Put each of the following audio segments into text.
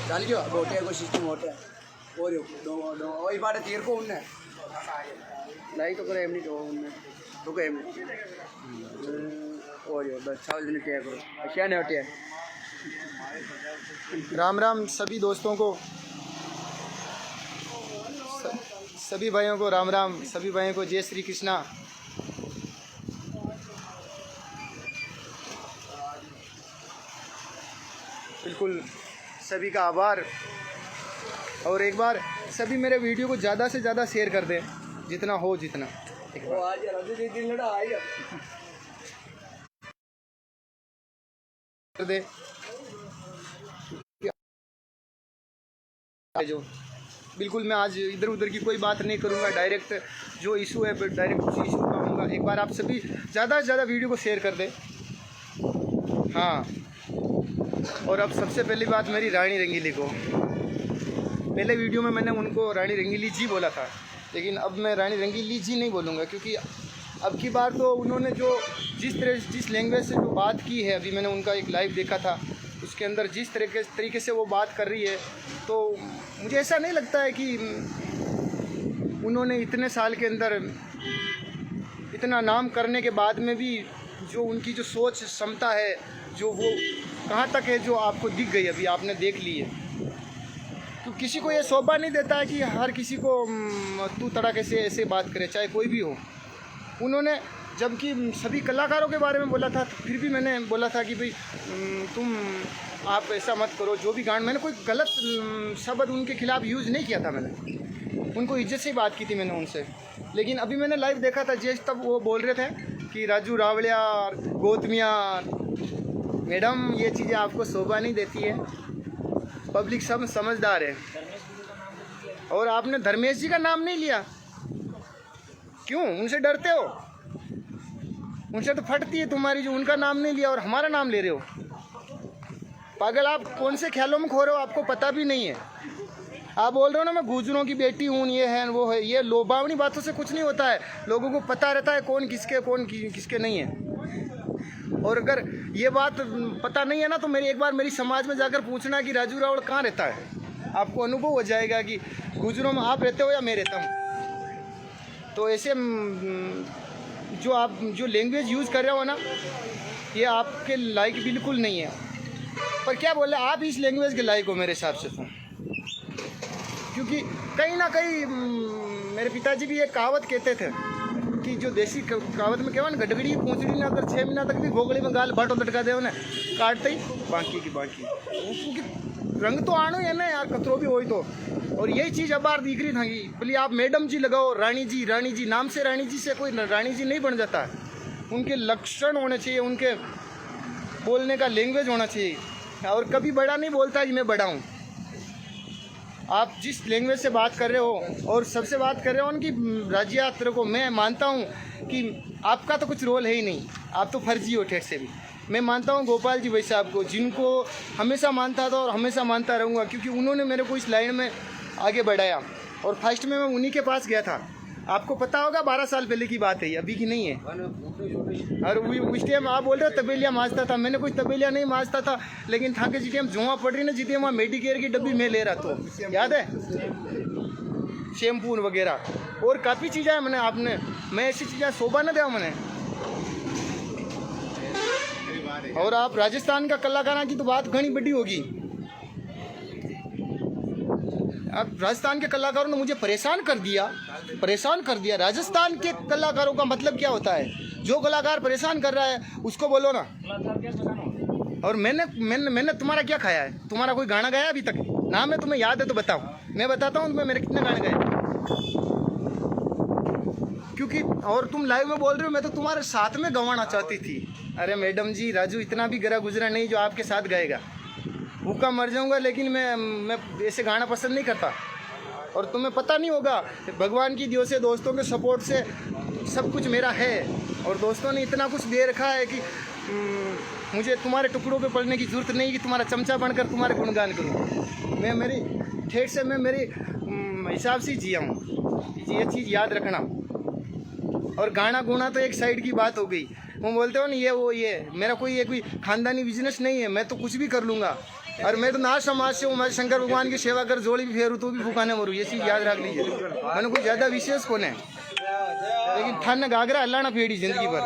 जानियो गोटे को सिस्टम होटे और दो दो ओई बाटे तीर को उन्ने लाई तो करे एमनी तो उन्ने तो के एमनी और यो बस चावल दिन क्या करो क्या नहीं होते राम राम सभी दोस्तों को, सभी भाइयों को राम राम, सभी भाइयों को जय श्री कृष्णा। बिल्कुल सभी का आभार। और एक बार सभी मेरे वीडियो को ज़्यादा से ज़्यादा शेयर कर दें, जितना हो जितना। वो आज राजू जी दिन लड़ा आई कर दे जो बिल्कुल मैं आज इधर उधर की कोई बात नहीं करूंगा, डायरेक्ट जो इशू है डायरेक्ट उसी इशू पर आऊँगा। एक बार आप सभी ज़्यादा से ज़्यादा वीडियो को शेयर कर दें। हाँ, और अब सबसे पहली बात मेरी रानी रंगीली को। पहले वीडियो में मैंने उनको रानी रंगीली जी बोला था, लेकिन अब मैं रानी रंगीली जी नहीं बोलूँगा, क्योंकि अब की बार तो उन्होंने जो जिस लैंग्वेज से जो बात की है, अभी मैंने उनका एक लाइव देखा था, उसके अंदर जिस तरीके से वो बात कर रही है, तो मुझे ऐसा नहीं लगता है कि उन्होंने इतने साल के अंदर इतना नाम करने के बाद में भी जो उनकी जो सोच क्षमता है, जो वो कहाँ तक है, जो आपको दिख गई, अभी आपने देख ली है। तो किसी को ये शोभा नहीं देता है कि हर किसी को तू तड़ाके से ऐसे बात करे, चाहे कोई भी हो। उन्होंने जबकि सभी कलाकारों के बारे में बोला था, फिर भी मैंने बोला था कि भाई आप ऐसा मत करो, जो भी गान, मैंने कोई गलत शब्द उनके खिलाफ यूज़ नहीं किया था। मैंने उनको इज्जत से ही बात की थी मैंने उनसे। लेकिन अभी मैंने लाइव देखा था, जैसे तब वो बोल रहे थे कि राजू रावलिया, गौतमिया, मैडम ये चीज़ें आपको शोभा नहीं देती है, पब्लिक सब समझदार है। और आपने धर्मेश जी का नाम नहीं लिया, क्यों? उनसे डरते हो? उनसे तो फटती है तुम्हारी, जो उनका नाम नहीं लिया और हमारा नाम ले रहे हो। पागल, आप कौन से ख्यालों में खो रहे हो, आपको पता भी नहीं है। आप बोल रहे हो ना मैं गुजरों की बेटी हूँ, ये है वो है, ये लोभावनी बातों से कुछ नहीं होता है। लोगों को पता रहता है कौन किसके नहीं है। और अगर ये बात पता नहीं है ना, तो एक बार मेरी समाज में जाकर पूछना कि राजू रावल कहाँ रहता है, आपको अनुभव हो जाएगा कि गुजरों में आप रहते हो या मैं रहता हूँ। तो ऐसे जो आप जो लैंग्वेज यूज़ कर रहे हो ना, ये आपके लायक बिल्कुल नहीं है। पर क्या बोले, आप इस लैंग्वेज के लायक हो मेरे हिसाब से तो, क्योंकि कहीं ना कहीं मेरे पिताजी भी एक कहावत कहते थे कि जो देसी कहावत में कहवा ना, गडगड़ी पूंछड़ी ना अगर 6 महीना तक भी भोगड़ी में गाल बाटो लटका दे उन्हें, काटते ही बाकी की बाकी। क्योंकि रंग तो आनो है ना यार, कतरो भी हो तो। और यही चीज़ अब बार दिख रही था कि बोलिए आप मैडम जी लगाओ, रानी जी नाम से रानी जी से कोई रानी जी नहीं बन जाता है। उनके लक्षण होने चाहिए, उनके बोलने का लैंग्वेज होना चाहिए। और कभी बड़ा नहीं बोलता जी मैं बड़ा हूँ। आप जिस लैंग्वेज से बात कर रहे हो और सबसे बात कर रहे हो उनकी राज्य यात्रा को, मैं मानता हूँ कि आपका तो कुछ रोल है ही नहीं, आप तो फर्जी हो ठेठ से भी। मैं मानता हूँ गोपाल जी भाई साहब को, जिनको हमेशा मानता था और हमेशा मानता रहूँगा, क्योंकि उन्होंने मेरे को इस लाइन में आगे बढ़ाया। और फर्स्ट में मैं उन्हीं के पास गया था। आपको पता होगा 12 साल पहले की बात है, अभी की नहीं है। और उस टाइम आप बोल रहे हो तबेलिया मांजता था, मैंने कोई तबेलिया नहीं मांजता था, लेकिन था कि जिस जुआ पड़ रही ना, जितने वहाँ मेडिकेयर की डब्बी में ले रहा, तो याद है, शैम्पू वगैरह और काफ़ी चीज़ें हैं। मैं ऐसी चीज़ें शोभा न दें मैंने। और आप राजस्थान का कलाकारा की तो बात घनी बड़ी होगी। अब राजस्थान के कलाकारों ने मुझे परेशान कर दिया। राजस्थान के कलाकारों का मतलब क्या होता है? जो कलाकार परेशान कर रहा है उसको बोलो ना। और मैंने तुम्हारा क्या खाया है? तुम्हारा कोई गाना गाया अभी तक? नाम है तुम्हें याद है तो बताओ, मैं बताता हूँ तुम्हें मेरे कितने गाने गाए। क्योंकि और तुम लाइव में बोल रहे हो मैं तो तुम्हारे साथ में गंवाना चाहती थी। अरे मैडम जी, राजू इतना भी गरा गुजरा नहीं जो आपके साथ गाएगा। भूखा मर जाऊंगा, लेकिन मैं ऐसे गाना पसंद नहीं करता। और तुम्हें पता नहीं होगा, भगवान की दियो से, दोस्तों के सपोर्ट से सब कुछ मेरा है। और दोस्तों ने इतना कुछ दे रखा है कि मुझे तुम्हारे टुकड़ों पे पड़ने की ज़रूरत नहीं कि तुम्हारा चमचा बनकर तुम्हारे गुणगान करूँ। मैं मेरी ठेठ से मैं मेरे हिसाब से जिया हूँ, ये चीज़ याद रखना। और गाना गुना तो एक साइड की बात हो गई। वो बोलते हो ना ये मेरा कोई खानदानी बिजनेस नहीं है, मैं तो कुछ भी कर लूँगा। और मैं तो नाथ समाज से हूँ, मैं शंकर भगवान की सेवा कर जोड़ी भी फेरू तो भी फूकाने मरूँ, ये चीज़ याद रख लीजिए। मैंने कोई ज़्यादा विशेष कौन है, लेकिन ठन घाघरा हल्लाना पेड़ी जिंदगी भर।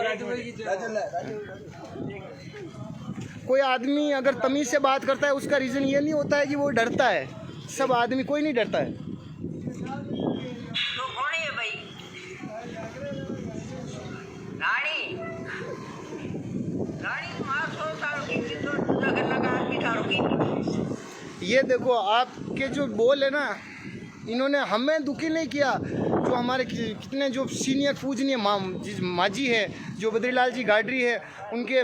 कोई आदमी अगर तमीज़ से बात करता है उसका रीज़न ये नहीं होता है कि वो डरता है। सब आदमी, कोई नहीं डरता है। तो कौन है भाई? रानी रानी माँ 100 साल की थी तो जगह लगा के सालों की। ये देखो आपके जो बोल है ना, इन्होंने हमें दुखी नहीं किया। जो हमारे कितने जो सीनियर पूजनीय माजी है, जो बद्रीलाल जी गाडरी है, उनके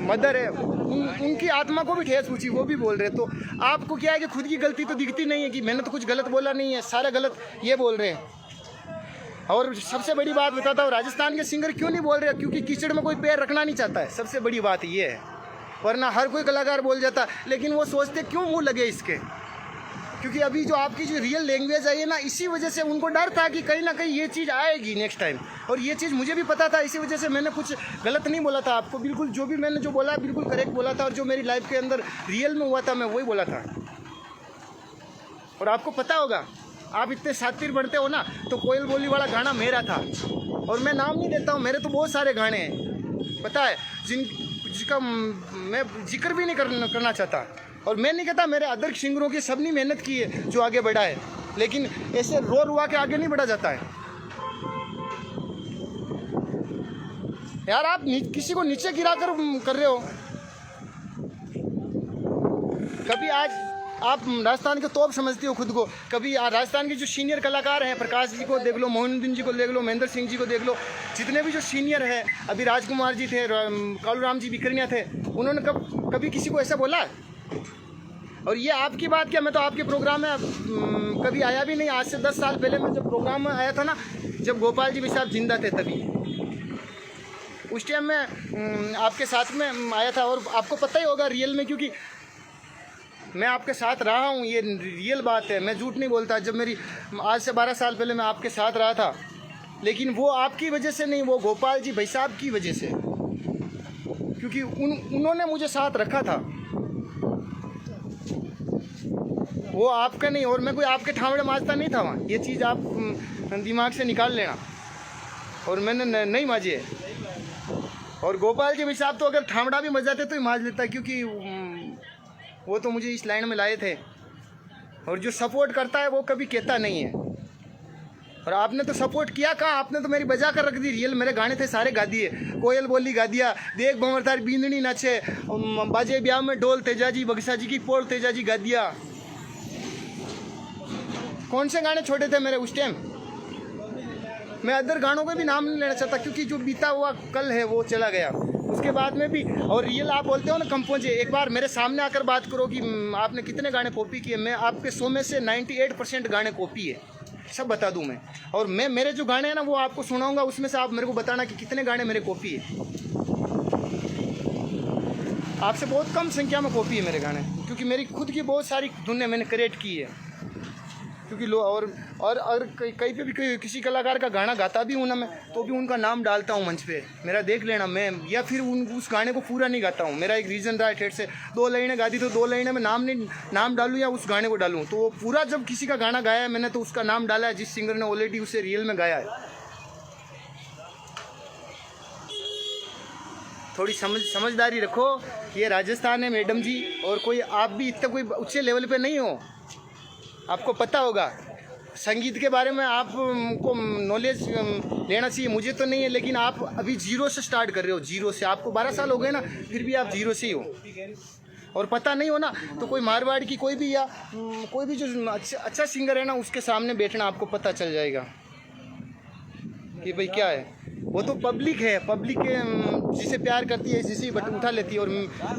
मदर है, उनकी आत्मा को भी ठेस पूछी, वो भी बोल रहे। तो आपको क्या है कि खुद की गलती तो दिखती नहीं है कि मैंने तो कुछ गलत बोला नहीं है, सारा गलत ये बोल रहे हैं। और सबसे बड़ी बात बताता हूँ, राजस्थान के सिंगर क्यों नहीं बोल रहे? क्योंकि कीचड़ में कोई पैर रखना नहीं चाहता है, सबसे बड़ी बात ये है। वरना हर कोई कलाकार बोल जाता, लेकिन वो सोचते क्यों मुँह लगे इसके। क्योंकि अभी जो आपकी जो रियल लैंग्वेज आई है ना, इसी वजह से उनको डर था कि कहीं ना कहीं ये चीज़ आएगी नेक्स्ट टाइम। और ये चीज़ मुझे भी पता था, इसी वजह से मैंने कुछ गलत नहीं बोला था आपको। बिल्कुल जो भी मैंने जो बोला बिल्कुल करेक्ट बोला था, और जो मेरी लाइफ के अंदर रियल में हुआ था मैं वही बोला था। और आपको पता होगा, आप इतने शातिर बनते हो ना, तो कोयल बोली वाला गाना मेरा था। और मैं नाम नहीं देता हूँ, मेरे तो बहुत सारे गाने हैं पता है, जिसका मैं जिक्र भी नहीं करना चाहता। और मैं नहीं कहता मेरे अदर सिंगरों की सबने मेहनत की है जो आगे बढ़ा है, लेकिन ऐसे रो रुआ के आगे नहीं बढ़ा जाता है यार। आप किसी को नीचे गिरा कर रहे हो। कभी आज आप राजस्थान के तोप समझते हो खुद को, कभी राजस्थान के जो सीनियर कलाकार हैं, प्रकाश जी को देख लो, मोहिनुद्दीन जी को देख लो, महेंद्र सिंह जी को देख लो, जितने भी जो सीनियर हैं, अभी राजकुमार जी थे, कालूराम जी बिकरनिया थे, उन्होंने कभी किसी को ऐसा बोला? और ये आपकी बात क्या, मैं तो आपके प्रोग्राम में कभी आया भी नहीं। आज से 10 साल पहले मैं जब प्रोग्राम में आया था ना, जब गोपाल जी भी साहब जिंदा थे, तभी उस टाइम मैं आपके साथ में आया था। और आपको पता ही होगा रियल में, क्योंकि मैं आपके साथ रहा हूँ, ये रियल बात है, मैं झूठ नहीं बोलता। जब मेरी आज से 12 साल पहले मैं आपके साथ रहा था, लेकिन वो आपकी वजह से नहीं, वो गोपाल जी भाई साहब की वजह से, क्योंकि उन्होंने मुझे साथ रखा था, वो आपका नहीं। और मैं कोई आपके ठावड़े माजता नहीं था वहाँ, ये चीज़ आप दिमाग से निकाल लेना। और मैंने नहीं माजे। और गोपाल जी भाई साहब तो अगर ठावड़ा भी मजाते तो ही माज लेता, क्योंकि वो तो मुझे इस लाइन में लाए थे। और जो सपोर्ट करता है वो कभी कहता नहीं है। और आपने तो सपोर्ट किया कहाँ, आपने तो मेरी बजा कर रख दी। रियल मेरे गाने थे सारे गा दिए, कोयल बोली गा दिया, देख भंवरतार बींदनी नाचे, बाजे ब्याह में ढोल तेजाजी, बगसा जी की पोल तेजाजी गा दिया। कौन से गाने छोटे थे मेरे उस टाइम? मैं अदर गानों का भी नाम नहीं लेना चाहता, क्योंकि जो बीता हुआ कल है वो चला गया। उसके बाद में भी, और रियल आप बोलते हो ना कंपोजे, एक बार मेरे सामने आकर बात करो कि आपने कितने गाने कॉपी किए। मैं आपके 100 में से 98% गाने कॉपी है, सब बता दूं मैं। और मैं मेरे जो गाने हैं ना वो आपको सुनाऊंगा, उसमें से आप मेरे को बताना कि कितने गाने मेरे कॉपी है। आपसे बहुत कम संख्या में कॉपी है मेरे गाने, क्योंकि मेरी खुद की बहुत सारी धुनें मैंने क्रिएट की है। क्योंकि और अगर कहीं पे भी किसी कलाकार का गाना गाता भी हूँ ना मैं, तो भी उनका नाम डालता हूँ मंच पे, मेरा देख लेना। मैं या फिर उस गाने को पूरा नहीं गाता हूँ। मेरा एक रीज़न रहा है ठेठ से, 2 लाइनें गा दी तो 2 लाइनें में नाम डालूँ या उस गाने को डालूँ। तो वो पूरा जब किसी का गाना गाया है मैंने, तो उसका नाम डाला है जिस सिंगर ने ऑलरेडी उसे रियल में गाया है। थोड़ी समझदारी रखो। ये राजस्थान है मैडम जी, और कोई आप भी इतना कोई ऊंचे लेवल पे नहीं हो। आपको पता होगा संगीत के बारे में, आपको नॉलेज लेना चाहिए, मुझे तो नहीं है। लेकिन आप अभी 0 से स्टार्ट कर रहे हो, 0 से। आपको 12 साल हो गए ना, फिर भी आप 0 से ही हो। और पता नहीं हो ना, तो कोई मारवाड़ की कोई भी, या कोई भी जो अच्छा सिंगर है ना, उसके सामने बैठना, आपको पता चल जाएगा कि भाई क्या है। वो तो पब्लिक है, पब्लिक जिसे प्यार करती है जिसे बट उठा लेती है। और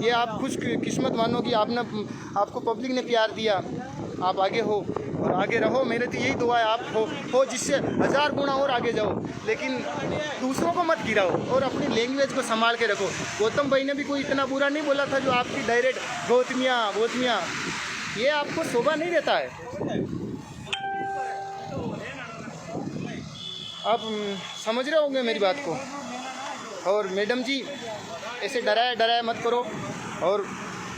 ये आप खुश किस्मत मानो कि आपको पब्लिक ने प्यार दिया, आप आगे हो और आगे रहो। मेरे तो यही दुआ है, आप हो जिससे 1000 गुना और आगे जाओ, लेकिन दूसरों को मत गिराओ और अपनी लैंग्वेज को संभाल के रखो। गौतम भाई ने भी कोई इतना बुरा नहीं बोला था जो आपकी डायरेक्ट गौतमियाँ, ये आपको शोभा नहीं देता है। आप समझ रहे होंगे मेरी बात को। और मैडम जी ऐसे डराया मत करो। और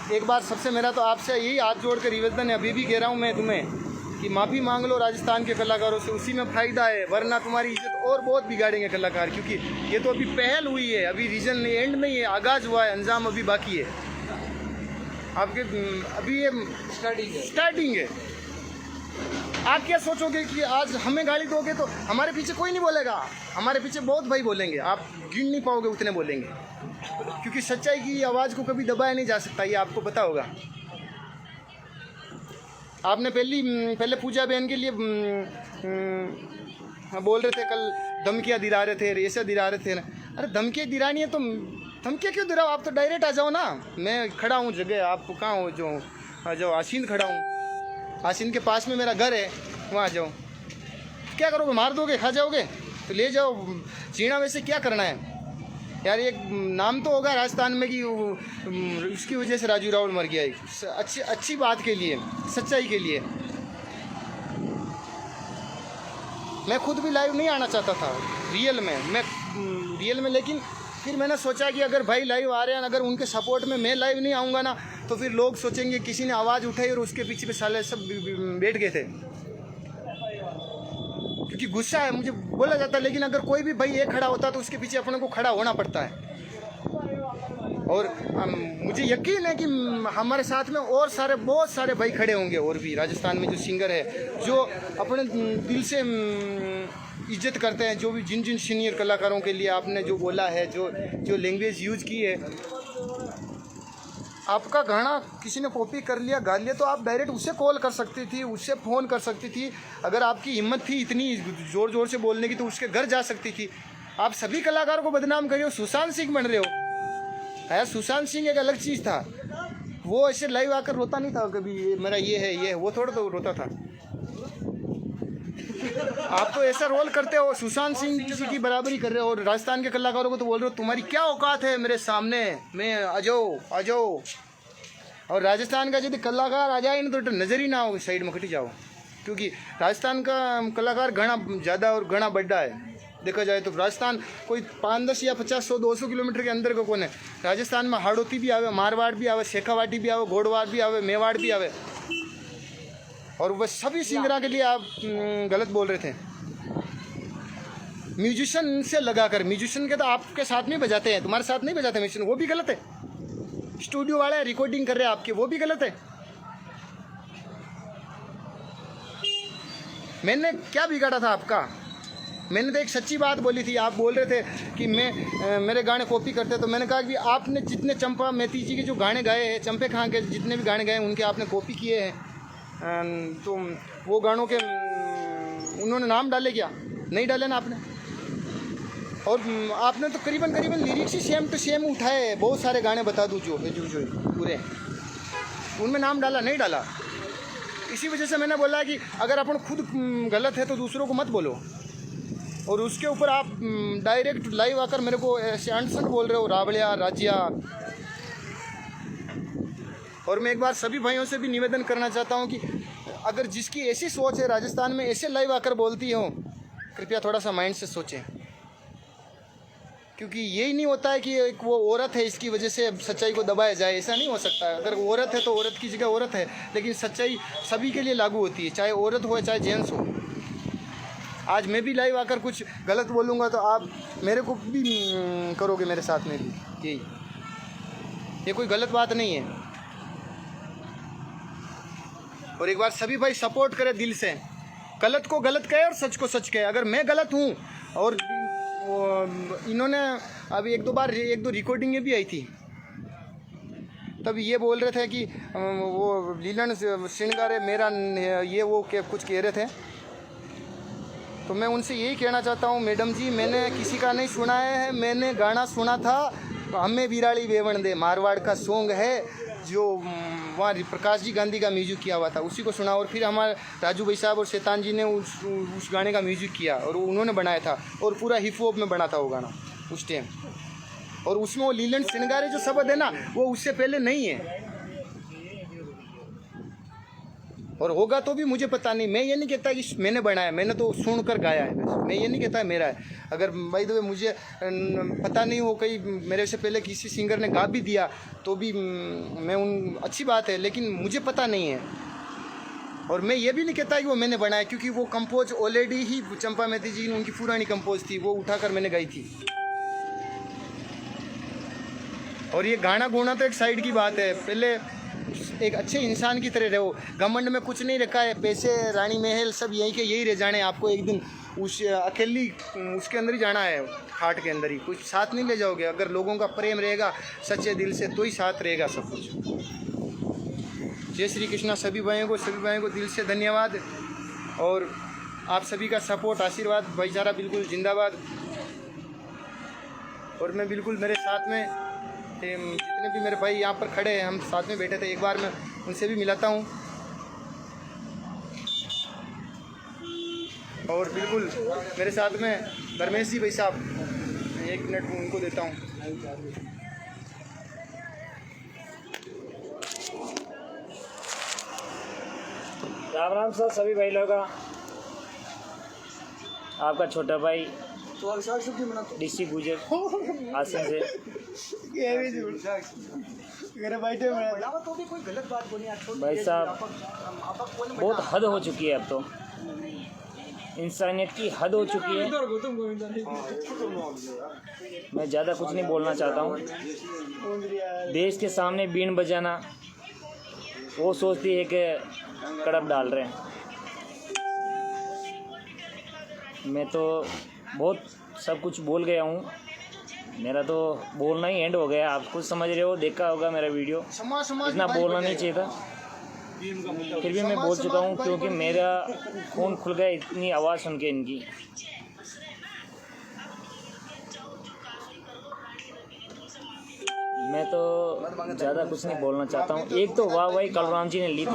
एक बार सबसे मेरा तो आपसे यही हाथ जोड़ कर निवेदन है, अभी भी कह रहा हूँ मैं तुम्हें कि माफ़ी मांग लो राजस्थान के कलाकारों से, उसी में फ़ायदा है, वरना तुम्हारी इज्जत और बहुत बिगाड़ेंगे कलाकार। क्योंकि ये तो अभी पहल हुई है, अभी रीजन एंड में ही है, आगाज़ हुआ है, अंजाम अभी बाकी है। आपके अभी ये स्टार्टिंग है। आप क्या सोचोगे कि आज हमें गाली दोगे तो हमारे पीछे कोई नहीं बोलेगा, हमारे पीछे बहुत भाई बोलेंगे, आप गिन नहीं पाओगे उतने बोलेंगे, क्योंकि सच्चाई की आवाज़ को कभी दबाया नहीं जा सकता, ये आपको पता होगा। आपने पहले पूजा बहन के लिए बोल रहे थे, कल धमकियाँ दिला रहे थे, ऐसा दिला रहे थे ना। अरे धमकियाँ दिलानी है तो धमकियाँ क्यों दिलाओ, आप तो डायरेक्ट आ जाओ ना। मैं खड़ा हूँ जगह, आप कहाँ हो? जो आशीन खड़ा हूँ, आशीन के पास में मेरा घर है, वहाँ आ जाओ। क्या करोगे, मार दोगे, खा जाओगे? तो ले जाओ, जीना वैसे क्या करना है यार। एक नाम तो होगा राजस्थान में कि उसकी वजह से राजू रावल मर गया है, अच्छी बात के लिए, सच्चाई के लिए। मैं खुद भी लाइव नहीं आना चाहता था रियल में, लेकिन फिर मैंने सोचा कि अगर भाई लाइव आ रहे हैं, अगर उनके सपोर्ट में मैं लाइव नहीं आऊँगा ना, तो फिर लोग सोचेंगे किसी ने आवाज़ उठाई और उसके पीछे साले सब बैठ गए थे। क्योंकि गुस्सा है, मुझे बोला जाता है, लेकिन अगर कोई भी भाई एक खड़ा होता तो उसके पीछे अपने को खड़ा होना पड़ता है। और मुझे यकीन है कि हमारे साथ में और बहुत सारे भाई खड़े होंगे, और भी राजस्थान में जो सिंगर है, जो अपने दिल से इज्जत करते हैं, जो भी जिन सीनियर कलाकारों के लिए आपने जो बोला है, जो लैंग्वेज यूज़ की है। आपका गाना किसी ने कॉपी कर लिया, गा लिया, तो आप डायरेक्ट उससे कॉल कर सकती थी, उससे फ़ोन कर सकती थी। अगर आपकी हिम्मत थी इतनी ज़ोर से बोलने की तो उसके घर जा सकती थी। आप सभी कलाकारों को बदनाम कर रहे हो, सुशांत सिंह बन रहे हो। यार सुशांत सिंह एक अलग चीज़ था, वो ऐसे लाइव आकर रोता नहीं था कभी, मेरा ये है, वो थोड़ा तो रोता था। आप तो ऐसा रोल करते हो, सुशांत सिंह किसी की बराबरी कर रहे हो, और राजस्थान के कलाकारों को तो बोल रहे हो तुम्हारी क्या औकात है मेरे सामने, मैं आ जाओ। और राजस्थान का यदि कलाकार आ जाए ना तो नज़र ही ना हो, साइड में खटी जाओ। क्योंकि राजस्थान का कलाकार घना ज़्यादा और घना बड़ा है। देखा जाए तो राजस्थान कोई 5-10 या 50-100-200 किलोमीटर के अंदर का कौन है। राजस्थान में हाड़ौती भी आवे, मारवाड़ भी आवे, शेखावाटी भी आवे, घोड़वाड़ भी आवे, मेवाड़ भी आवे। और वह सभी सिंगरा के लिए आप गलत बोल रहे थे। म्यूजिशियन से लगाकर, म्यूजिशियन के तो आपके साथ नहीं बजाते हैं, तुम्हारे साथ नहीं बजाते म्यूजिशियन, वो भी गलत है। स्टूडियो वाले रिकॉर्डिंग कर रहे हैं आपके, वो भी गलत है। मैंने क्या बिगाड़ा था आपका? मैंने तो एक सच्ची बात बोली थी। आप बोल रहे थे कि मेरे गाने कॉपी करते, तो मैंने कहा कि आपने जितने चंपा मैती जी के जो गाने गाए हैं, चंपे खां के जितने भी गाने गाए उनके आपने कॉपी किए हैं, तो वो गानों के उन्होंने नाम डाले क्या? नहीं डाले ना आपने। और आपने तो करीबन लिरिक्स ही सेम टू सेम उठाए। बहुत सारे गाने बता दूँ जो पूरे, उनमें नाम डाला नहीं डाला। इसी वजह से मैंने बोला कि अगर अपन खुद गलत है तो दूसरों को मत बोलो। और उसके ऊपर आप डायरेक्ट लाइव आकर मेरे को ऐसे अनसट बोल रहे हो, रावलिया राजिया। और मैं एक बार सभी भाइयों से भी निवेदन करना चाहता हूं कि अगर जिसकी ऐसी सोच है राजस्थान में ऐसे लाइव आकर बोलती हो, कृपया थोड़ा सा माइंड से सोचें। क्योंकि यही नहीं होता है कि एक वो औरत है इसकी वजह से सच्चाई को दबाया जाए, ऐसा नहीं हो सकता। अगर औरत है तो औरत की जगह औरत है, लेकिन सच्चाई सभी के लिए लागू होती है, चाहे औरत हो चाहे जेंट्स हो। आज मैं भी लाइव आकर कुछ गलत बोलूँगा तो आप मेरे को भी करोगे, मेरे साथ में भी यही। ये कोई गलत बात नहीं है। और एक बार सभी भाई सपोर्ट करें दिल से, गलत को गलत कहे और सच को सच कहे। अगर मैं गलत हूँ, और इन्होंने अभी एक दो रिकॉर्डिंगें भी आई थी, तब ये बोल रहे थे कि वो लीलन श्रृंगारे मेरा ये वो क्या कुछ कह रहे थे। तो मैं उनसे यही कहना चाहता हूँ, मैडम जी मैंने किसी का नहीं सुना है, मैंने गाना सुना था हमें बिराड़ी बेवण दे, मारवाड़ का सॉन्ग है जो वहाँ प्रकाश जी गांधी का म्यूजिक किया हुआ था, उसी को सुना। और फिर हमारे राजू भाई साहब और शैतान जी ने उस गाने का म्यूजिक किया और उन्होंने बनाया था, और पूरा हिप हॉप में बना था वो गाना उस टाइम। और उसमें वो लीलन श्रृंगारे जो शब्द है ना, वो उससे पहले नहीं है। और होगा तो भी मुझे पता नहीं। मैं ये नहीं कहता कि मैंने बनाया, मैंने तो सुनकर गाया है बस। मैं ये नहीं कहता मेरा है। अगर भाई तो मुझे पता नहीं हो, कहीं मेरे से पहले किसी सिंगर ने गा भी दिया तो भी अच्छी बात है, लेकिन मुझे पता नहीं है। और मैं ये भी नहीं कहता कि वो मैंने बनाया, क्योंकि वो कंपोज ऑलरेडी ही चंपा मेहती जी उनकी पुरानी कंपोज थी, वो उठाकर मैंने गाई थी। और ये गाना गोना तो एक साइड की बात है, पहले एक अच्छे इंसान की तरह रहो। घमंड में कुछ नहीं रखा है, पैसे रानी महल सब यहीं के यही रह जाने। आपको एक दिन उस अकेली उसके अंदर ही जाना है, खाट के अंदर ही, कुछ साथ नहीं ले जाओगे। अगर लोगों का प्रेम रहेगा सच्चे दिल से तो ही साथ रहेगा सब कुछ। जय श्री कृष्णा सभी भाइयों को दिल से धन्यवाद। और आप सभी का सपोर्ट, आशीर्वाद, भाईचारा बिल्कुल जिंदाबाद। और मैं बिल्कुल मेरे साथ में जितने भी मेरे भाई यहाँ पर खड़े हैं, हम साथ में बैठे थे, एक बार मैं उनसे भी मिलाता हूँ। और बिल्कुल मेरे साथ में धर्मेश जी भाई साहब, 1 मिनट उनको देता हूँ। राम राम सर सभी भाई लोगों का। आपका छोटा भाई डीसी गुजर आसन से। भाई साहब बहुत हद हो चुकी है, अब तो इंसानियत की हद हो चुकी है। मैं ज़्यादा कुछ नहीं बोलना चाहता हूँ। देश के सामने बीन बजाना, वो सोचती है कि कड़प डाल रहे हैं। मैं तो बहुत सब कुछ बोल गया हूँ, मेरा तो बोलना ही एंड हो गया। आप कुछ समझ रहे हो, देखा होगा मेरा वीडियो, इतना बोलना नहीं चाहिए था, फिर भी मैं बोल चुका हूँ, क्योंकि मेरा खून खुल गया इतनी आवाज़ सुन के इनकी। मैं तो ज़्यादा कुछ नहीं बोलना चाहता हूँ। एक तो वाहवाही कलराम जी ने ली थी,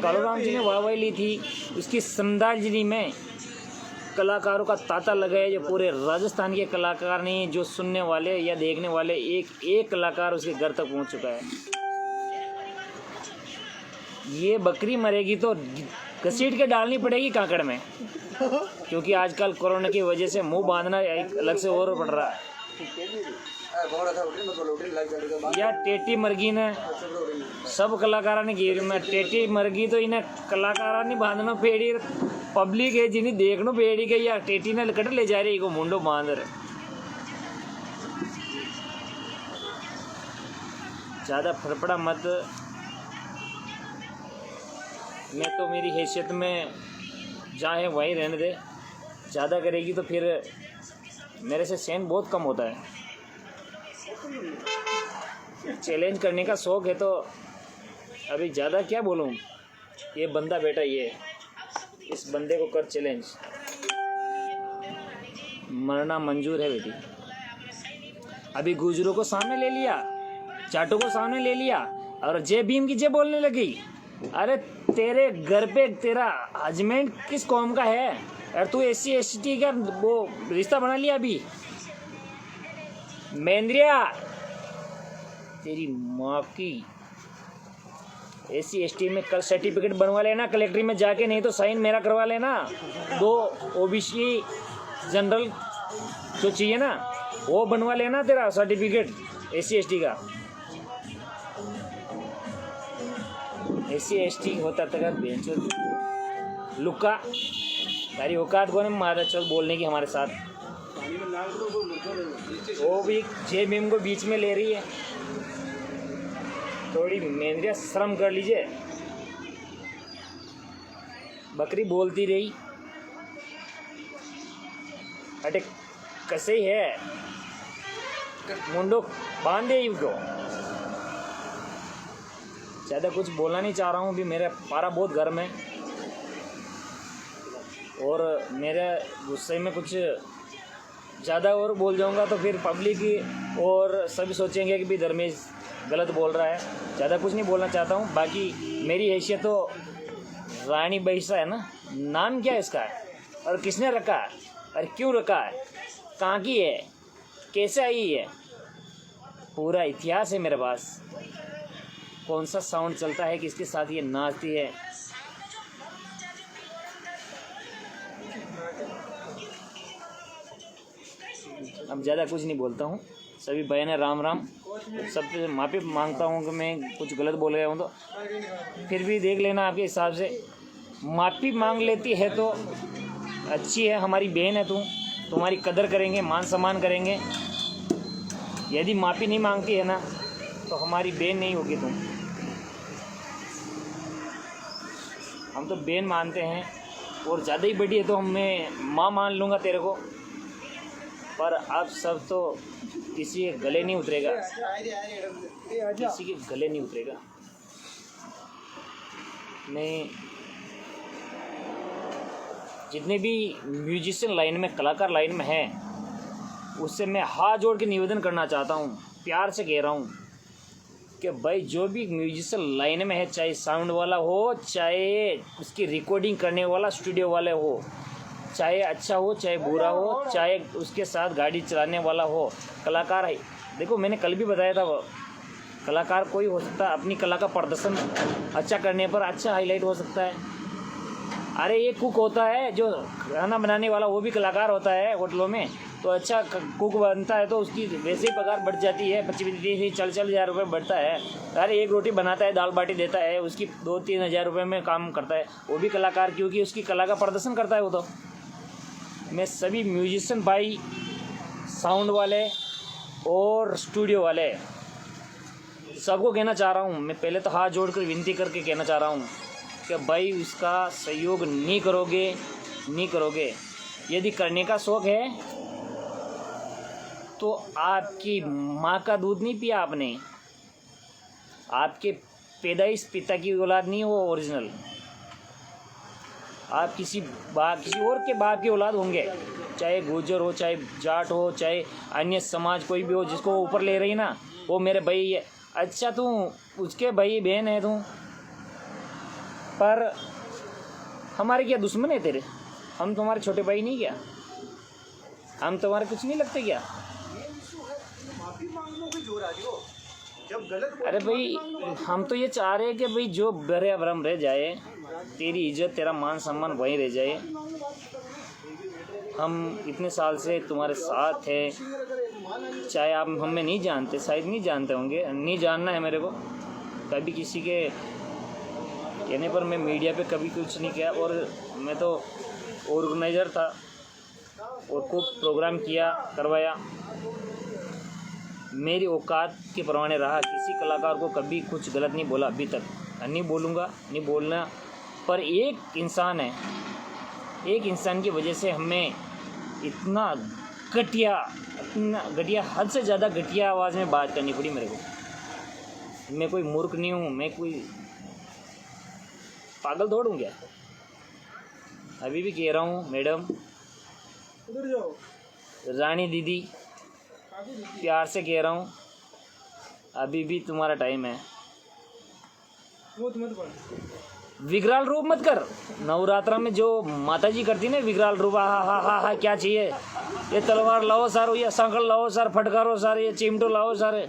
कलराम जी ने वाहवाही ली थी, उसकी श्रद्धांजलि में कलाकारों का तांता लगा है। जो पूरे राजस्थान के कलाकार नहीं, जो सुनने वाले या देखने वाले एक एक कलाकार उसके घर तक पहुंच चुका है। ये बकरी मरेगी तो घसीट के डालनी पड़ेगी काकड़ में, क्योंकि आजकल कोरोना की वजह से मुंह बांधना एक अलग से और पड़ रहा है। या टेटी मरगी ने सब कलाकारा ने घेर में टेटी मरगी तो इन्हें कलाकारा ने बांधना पेड़ी, पब्लिक है जिन्हें देखनो पेड़ी के या टेटी ने कट ले जा रही को मुंडो बांध रहे। ज़्यादा फड़फड़ा मत। मैं तो मेरी हैसियत में जहाँ है वहीं रहने दे। ज़्यादा करेगी तो फिर मेरे से सहन बहुत कम होता है। चैलेंज करने का शौक़ है तो अभी ज़्यादा क्या बोलूँ। ये बंदा बेटा, ये इस बंदे को कर चैलेंज, मरना मंजूर है बेटी। अभी गुजरों को सामने ले लिया, चाटों को सामने ले लिया और जय भीम की जय बोलने लगी। अरे तेरे घर पे तेरा हस्बैंड किस कौम का है? और तू SC ST का वो रिश्ता बना लिया अभी। मेंद्रिया तेरी माँ की SC ST में कल सर्टिफिकेट बनवा लेना कलेक्ट्री में जाके, नहीं तो साइन मेरा करवा लेना। 2 OBC जनरल जो चाहिए ना वो बनवा लेना तेरा सर्टिफिकेट SC ST का। SC ST होता तक बेंचो लुक्का, तारी औकात को नहीं मारा चल बोलने की हमारे साथ। वो भी जय भीम को बीच में ले रही है। थोड़ी मेंद्रिया शर्म कर लीजिए। बकरी बोलती रही, अटे कैसे ही है मुंडो बांधे इनको। ज़्यादा कुछ बोलना नहीं चाह रहा हूँ, भी मेरा पारा बहुत गर्म है और मेरे गुस्से में कुछ ज़्यादा और बोल जाऊँगा तो फिर पब्लिक और सभी सोचेंगे कि भी धर्मेश गलत बोल रहा है। ज़्यादा कुछ नहीं बोलना चाहता हूँ। बाकी मेरी हैसियत तो रानी बैसा है ना, नाम क्या है इसका और किसने रखा है और क्यों रखा है, कहाँ की है, कैसे आई है, पूरा इतिहास है मेरे पास। कौन सा साउंड चलता है, किसके साथ ये नाचती है। अब ज़्यादा कुछ नहीं बोलता हूँ, सभी बहन है राम राम। सबसे माफ़ी मांगता हूँ कि मैं कुछ गलत बोल गया हूँ, तो फिर भी देख लेना आपके हिसाब से। माफ़ी मांग लेती है तो अच्छी है, हमारी बहन है तू, तुम्हारी कदर करेंगे, मान सम्मान करेंगे। यदि माफ़ी नहीं मांगती है ना तो हमारी बहन नहीं होगी तुम। हम तो बहन मानते हैं, और ज़्यादा ही बड़ी है तो मैं माँ मान लूँगा तेरे को। पर अब सब तो किसी के गले नहीं उतरेगा, किसी के गले नहीं उतरेगा। मैं जितने भी म्यूजिशियन लाइन में, कलाकार लाइन में हैं, उससे मैं हाथ जोड़ के निवेदन करना चाहता हूँ, प्यार से कह रहा हूँ कि भाई जो भी म्यूजिशियन लाइन में है, चाहे साउंड वाला हो, चाहे उसकी रिकॉर्डिंग करने वाला स्टूडियो वाले हो, चाहे अच्छा हो चाहे बुरा हो, चाहे उसके साथ गाड़ी चलाने वाला हो, कलाकार है। देखो मैंने कल भी बताया था, वो कलाकार कोई हो सकता है, अपनी कला का प्रदर्शन अच्छा करने पर अच्छा हाईलाइट हो सकता है। अरे ये कुक होता है जो खाना बनाने वाला, वो भी कलाकार होता है होटलों में, तो अच्छा कुक बनता है तो उसकी वैसे ही पगार बढ़ जाती है, 25-30 रुपये बढ़ता है। अरे एक रोटी बनाता है, दाल बाटी देता है, उसकी 2-3 हज़ार रुपये में काम करता है, वो भी कलाकार, क्योंकि उसकी कला का प्रदर्शन करता है वो। तो मैं सभी म्यूजिशियन भाई, साउंड वाले और स्टूडियो वाले, सबको कहना चाह रहा हूँ, मैं पहले तो हाथ जोड़कर विनती करके कहना चाह रहा हूँ कि भाई उसका सहयोग नहीं करोगे। यदि करने का शौक़ है तो आपकी माँ का दूध नहीं पिया आपने, आपके पैदाइश पिता की औलाद नहीं हो ओरिजिनल, आप किसी और के बाप की औलाद होंगे, चाहे गुर्जर हो, चाहे जाट हो, चाहे अन्य समाज कोई भी हो, जिसको ऊपर ले रही ना वो मेरे भाई है। अच्छा तू उसके भाई बहन है तू, पर हमारे क्या दुश्मन है तेरे? हम तुम्हारे छोटे भाई नहीं क्या? हम तुम्हारे कुछ नहीं लगते क्या? अरे भाई हम तो ये चाह रहे हैं कि भाई जो बरे भरम रह जाए, तेरी इज्जत तेरा मान सम्मान वहीं रह जाए। हम इतने साल से तुम्हारे साथ हैं, चाहे आप हमें नहीं जानते, शायद नहीं जानते होंगे, नहीं जानना है मेरे को। कभी किसी के कहने पर मैं मीडिया पे कभी कुछ नहीं किया, और मैं तो ऑर्गेनाइज़र था और खूब प्रोग्राम किया, करवाया, मेरी औकात के परवाने रहा। किसी कलाकार को कभी कुछ गलत नहीं बोला अभी तक, नहीं बोलूँगा, नहीं बोलना। पर एक इंसान है, एक इंसान की वजह से हमें इतना घटिया हद से ज़्यादा घटिया आवाज़ में बात करनी पड़ी मेरे को। मैं कोई मूर्ख नहीं हूँ, मैं कोई पागल थोड़ा हूँ क्या? अभी भी कह रहा हूँ मैडम, रानी दीदी, प्यार से कह रहा हूँ, अभी भी तुम्हारा टाइम है। विकराल रूप मत कर। नवरात्रा में जो माता जी करती ना विकराल रूप, हा क्या चाहिए? ये तलवार लाओ सर, ये संकल लाओ सर, फटकारो सर, ये चिमटो लाओ सर,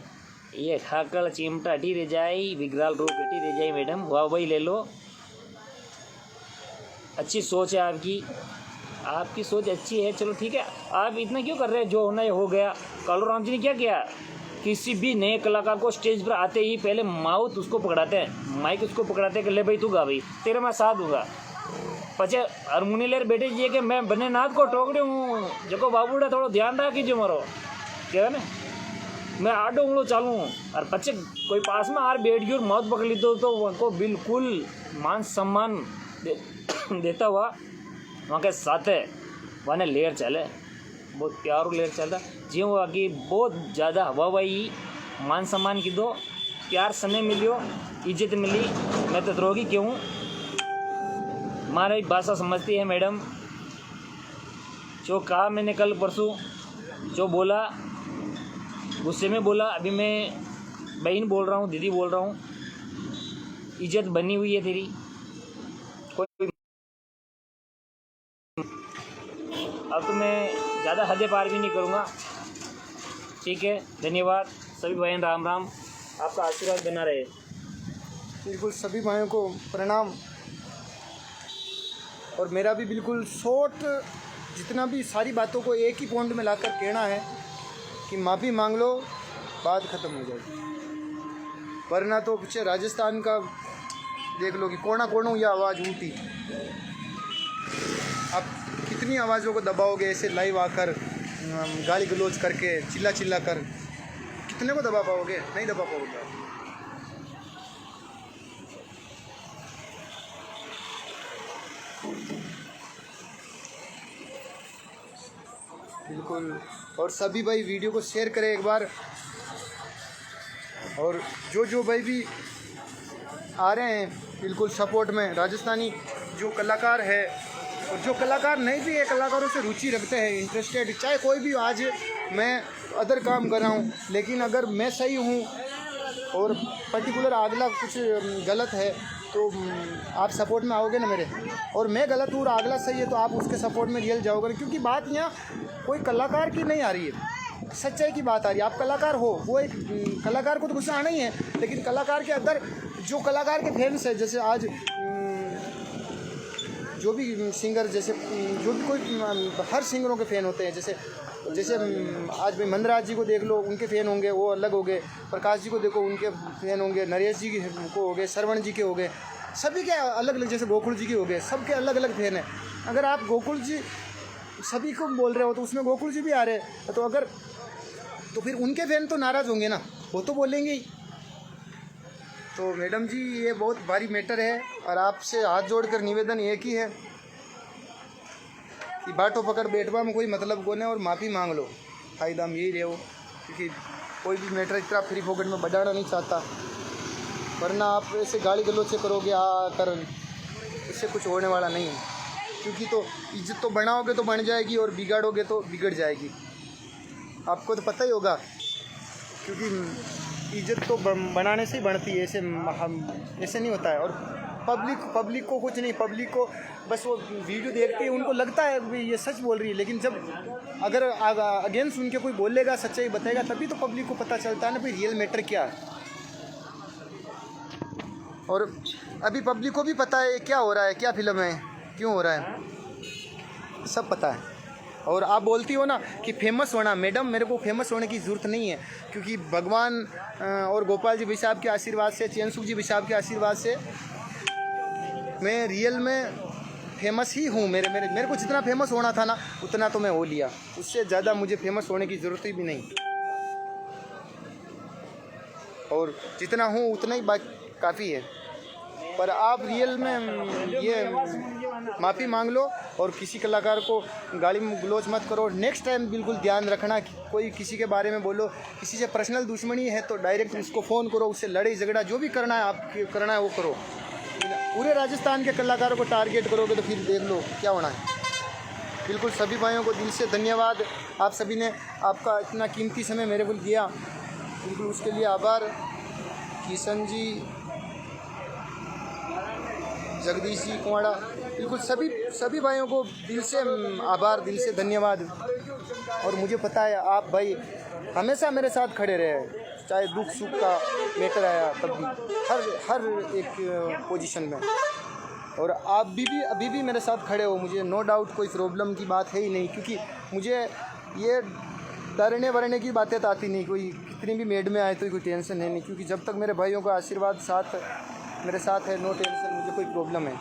ये खाकल चिमटा हटी रह जाए, विकराल रूप हटी रह जाए। मैडम वाह वही ले लो। अच्छी सोच है आपकी सोच अच्छी है, चलो ठीक है। आप इतना क्यों कर रहे हैं? जो होना है हो गया। कालू राम जी ने क्या किया? किसी भी नए कलाकार को स्टेज पर आते ही पहले माउथ उसको पकड़ाते हैं, माइक उसको पकड़ाते हैं कि ले भाई तू गा भाई, तेरे मैं साथ दूंगा। पचे हारमोनी लेर बैठे जी कि मैं बने नाथ को टोकड़ी हूँ, जो बाबूड़ा थोड़ा ध्यान रहा कीजिए मारो, क्या ना मैं आडो उंगलो चालू हूँ। और पचे कोई पास में आर बैठ गई और माउथ पकड़ ली तो उनको बिल्कुल मान सम्मान देता हुआ वहाँ के साथ है वहाँ लेयर चले, बहुत प्यार लेयर चलता जी। वो आगे बहुत ज़्यादा हवा भाई, मान सम्मान की दो, प्यार सने मिलियो, इज्जत मिली। मैं तो द्रोही क्यों हूँ? हमारी भाषा समझती है मैडम। जो कहा मैंने कल परसों, जो बोला गुस्से में बोला, अभी मैं बहन बोल रहा हूँ, दीदी बोल रहा हूँ, इज्जत बनी हुई है तेरी। कोई अब तो मैं ज़्यादा हदें पार भी नहीं करूँगा, ठीक है। धन्यवाद सभी बहन, राम राम, आपका आशीर्वाद बना रहे। बिल्कुल सभी भाइयों को प्रणाम। और मेरा भी बिल्कुल शॉर्ट जितना भी सारी बातों को एक ही पॉइंट में लाकर कहना है कि माफ़ी मांग लो, बात ख़त्म हो जाएगी। वरना तो पीछे राजस्थान का देख लो कि कोना कोनों ये आवाज़ उठी। आप कितनी आवाज़ों को दबाओगे ऐसे लाइव आकर, गाली गलौज करके, चिल्ला चिल्ला कर, कितने को दबा पाओगे? नहीं दबा पाओगे। बिल्कुल। और सभी भाई वीडियो को शेयर करें एक बार। और जो भाई भी आ रहे हैं बिल्कुल सपोर्ट में, राजस्थानी जो कलाकार है और जो कलाकार नहीं भी है, कलाकारों से रुचि रखते हैं, इंटरेस्टेड, चाहे कोई भी। आज मैं अदर काम कर रहा हूँ, लेकिन अगर मैं सही हूँ और पर्टिकुलर अगला कुछ गलत है तो आप सपोर्ट में आओगे ना मेरे। और मैं गलत हूँ और अगला सही है तो आप उसके सपोर्ट में रियल जाओगे। क्योंकि बात यहाँ कोई कलाकार की नहीं आ रही है, सच्चाई की बात आ रही है। आप कलाकार हो, वो एक कलाकार को तो गुस्सा आना ही है, लेकिन कलाकार के अंदर जो कलाकार के फैंस है, जैसे आज जो भी सिंगर, जैसे जो भी कोई, हर सिंगरों के फ़ैन होते हैं। जैसे आज भाई मंदराज जी को देख लो, उनके फ़ैन होंगे, वो अलग हो गए। प्रकाश जी को देखो, उनके फ़ैन होंगे। नरेश जी को हो गए, श्रवण जी के हो गए, सभी के अलग अलग, जैसे गोकुल जी के हो गए, सबके अलग अलग फ़ैन हैं। अगर आप गोकुल जी सभी को बोल रहे हो तो उसमें गोकुल जी भी आ रहे हैं, तो फिर उनके फ़ैन तो नाराज़ होंगे ना, वो तो बोलेंगे ही। तो मैडम जी ये बहुत भारी मैटर है और आपसे हाथ जोड़कर निवेदन एक ही है कि बाटो पकड़ बैठवा में कोई मतलब कोने और माफ़ी मांग लो, फ़ायदा हम यही रहे हो। क्योंकि कोई भी मैटर इतना फ्री फोकट में बढ़ाना नहीं चाहता, वरना आप ऐसे गाली गलौज से करोगे कर, इससे कुछ होने वाला नहीं है। क्योंकि तो इज्जत तो बनाओगे तो बन जाएगी और बिगाड़ोगे तो बिगड़ जाएगी, आपको तो पता ही होगा। क्योंकि इज्जत तो बनाने से ही बढ़ती है, ऐसे नहीं होता है। और पब्लिक को कुछ नहीं, पब्लिक को बस वो वीडियो देखते हैं, उनको लगता है ये सच बोल रही है, लेकिन जब अगर अगेंस्ट उनके कोई बोलेगा, सच्चाई बताएगा, तभी तो पब्लिक को पता चलता है ना भाई रियल मैटर क्या है। और अभी पब्लिक को भी पता है क्या हो रहा है, क्या फिल्म है, क्यों हो रहा है, सब पता है। और आप बोलती हो ना कि फेमस होना, मैडम मेरे को फेमस होने की ज़रूरत नहीं है। क्योंकि भगवान और गोपाल जी भाई साहब के आशीर्वाद से, चैन सुख जी भाई साहब के आशीर्वाद से मैं रियल में फेमस ही हूँ। मेरे को जितना फेमस होना था ना, उतना तो मैं हो लिया। उससे ज़्यादा मुझे फेमस होने की ज़रूरत ही भी नहीं, और जितना हूँ उतना ही काफ़ी है। पर आप रियल में ये माफ़ी मांग लो और किसी कलाकार को गाली गलौज मत करो। नेक्स्ट टाइम बिल्कुल ध्यान रखना, कोई किसी के बारे में बोलो, किसी से पर्सनल दुश्मनी है तो डायरेक्ट उसको फ़ोन करो, उससे लड़ाई झगड़ा जो भी करना है आप करना है वो करो। पूरे राजस्थान के कलाकारों को टारगेट करोगे तो फिर देख लो क्या होना है। बिल्कुल सभी भाइयों को दिल से धन्यवाद, आप सभी ने आपका इतना कीमती समय मेरे को दिया, बिल्कुल उसके लिए आभार। किशन जी, जगदीश जी कुमाड़ा, बिल्कुल सभी भाइयों को दिल से आभार, दिल से धन्यवाद। और मुझे पता है आप भाई हमेशा मेरे साथ खड़े रहे, चाहे दुख सुख का मैटर आया तब भी, हर एक पोजीशन में। और आप भी अभी भी मेरे साथ खड़े हो, मुझे नो डाउट कोई प्रॉब्लम की बात है ही नहीं। क्योंकि मुझे ये डरने वरने की बातें तो आती नहीं, कोई कितनी भी मेड में आए तो कोई टेंशन है नहीं। क्योंकि जब तक मेरे भाइयों का आशीर्वाद मेरे साथ है, नो टेंशन, मुझे कोई प्रॉब्लम है।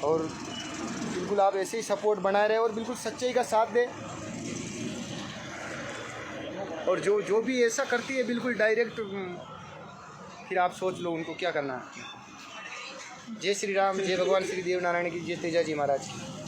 और बिल्कुल आप ऐसे ही सपोर्ट बनाए रहे और बिल्कुल सच्चाई का साथ दे। और जो भी ऐसा करती है बिल्कुल डायरेक्ट, फिर आप सोच लो उनको क्या करना है। जय श्री राम, जय भगवान श्री देव नारायण की, जय तेजा जी महाराज की।